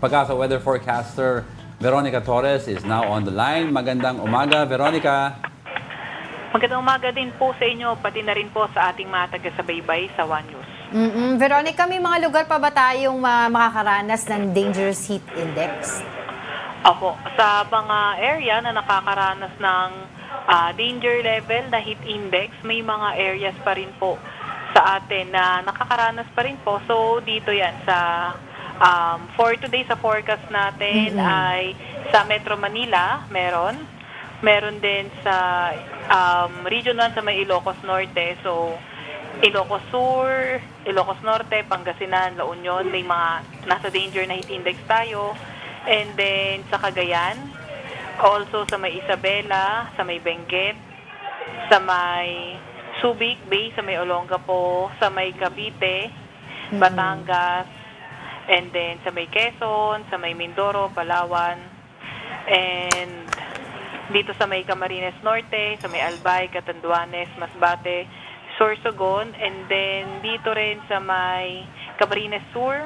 Pag-asa weather forecaster Veronica Torres is now on the line. Magandang umaga, Veronica. Magandang umaga din po sa inyo, pati na rin po sa ating mga taga-subaybay sa One News. Veronica, may mga lugar pa ba tayong makakaranas ng dangerous heat index? Opo, sa mga area na nakakaranas ng danger level na heat index, may mga areas pa rin po sa atin na nakakaranas pa rin po. So dito yan sa for today sa forecast natin ay sa Metro Manila meron din sa Region 1 sa may Ilocos Norte. So Ilocos Sur, Ilocos Norte, Pangasinan, La Union, may mga nasa danger na heat index tayo. And then sa Cagayan, also sa may Isabela, sa may Benguet, sa may Subic Bay, sa may Olongapo, sa may Cavite, Batangas, and then sa may Quezon, sa may Mindoro, Palawan, and dito sa may Camarines Norte, sa may Albay, Catanduanes, Masbate, Sorsogon, and then dito rin sa may Camarines Sur,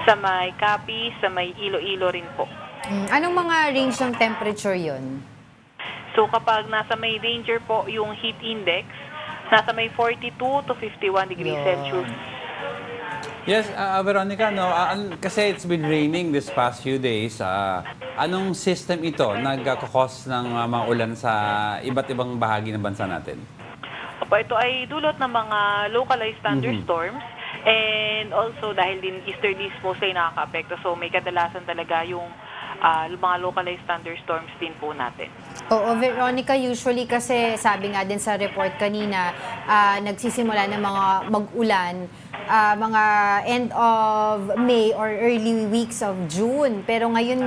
sa may Capi, sa may Iloilo rin po. Anong mga range ng temperature yon? So kapag nasa may danger po yung heat index, nasa may 42 to 51 degrees Celsius. Yes, Veronica, no, kasi it's been raining this past few days. Anong system ito nagkakos ng mga ulan sa iba't ibang bahagi ng bansa natin? Opo, ito ay dulot ng mga localized thunderstorms. And also dahil din easterlies mostly nakaka-apekto, so may kadalasan talaga yung mga localized thunderstorms din po natin. Oo, Veronica, usually kasi sabi nga din sa report kanina, nagsisimula ng mga mag-ulan, mga end of May or early weeks of June. Pero ngayon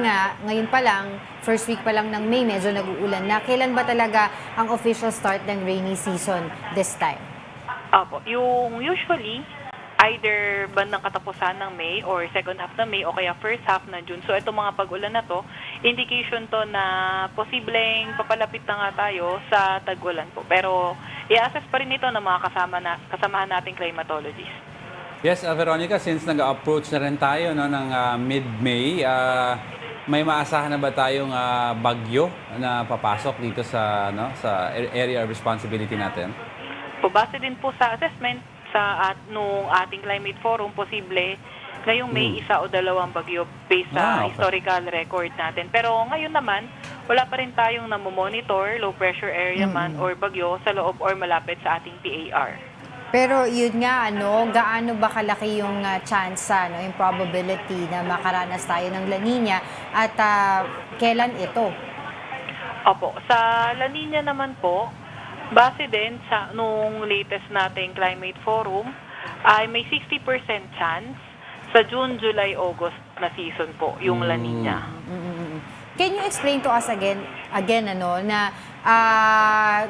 pa lang, first week pa lang ng May, medyo nag-uulan na. Kailan ba talaga ang official start ng rainy season this time? Opo, yung usually either bandang katapusan ng May or second half ng May o kaya first half ng June. So itong mga pag-ulan na to, indication to na posibleng papalapit na nga tayo sa tag-ulan po. Pero i-assess pa rin ito ng mga kasamahan nating climatologists. Yes, Veronica, since nag-approach na rin tayo no, ng mid-May, may maasahan na ba tayong bagyo na papasok dito sa area of responsibility natin? Base din po sa assessment nung ating climate forum, posible ngayong May isa o dalawang bagyo based sa historical record natin. Pero ngayon naman, wala pa rin tayong namomonitor, low pressure area man or bagyo sa loob or malapit sa ating PAR. Pero yun nga, gaano ba kalaki yung chance, yung probability na makaranas tayo ng La Nina at kailan ito? Opo, sa La Nina naman po, base din sa nung latest nating climate forum, ay may 60% chance sa June, July, August na season po, yung La Nina. Can you explain to us again na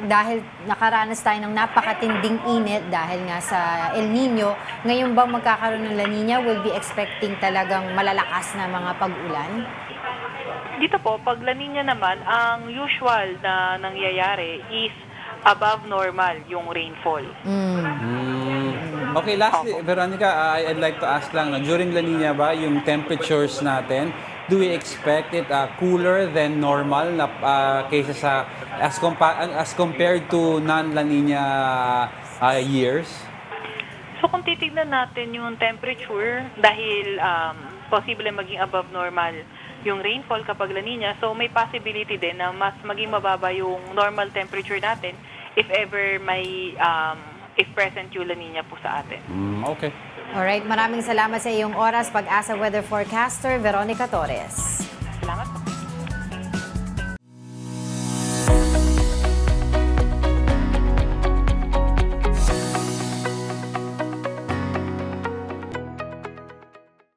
dahil nakaranas tayo ng napakatinding init dahil nga sa El Nino, ngayon bang magkakaroon ng La Nina, will be expecting talagang malalakas na mga pag-ulan? Dito po, pag La Nina naman, ang usual na nangyayari is above normal yung rainfall. Okay, lastly, Veronica, I'd like to ask lang, during La Nina ba, yung temperatures natin, do we expect it cooler than normal na kaysa sa as compared to non-La Nina years? So kung titignan natin yung temperature, dahil posible maging above normal yung rainfall kapag La Nina, so may possibility din na mas maging mababa yung normal temperature natin if ever may if present yung La Nina po sa atin. Okay. Alright, maraming salamat sa iyong oras, Pag-asa Weather Forecaster Veronica Torres.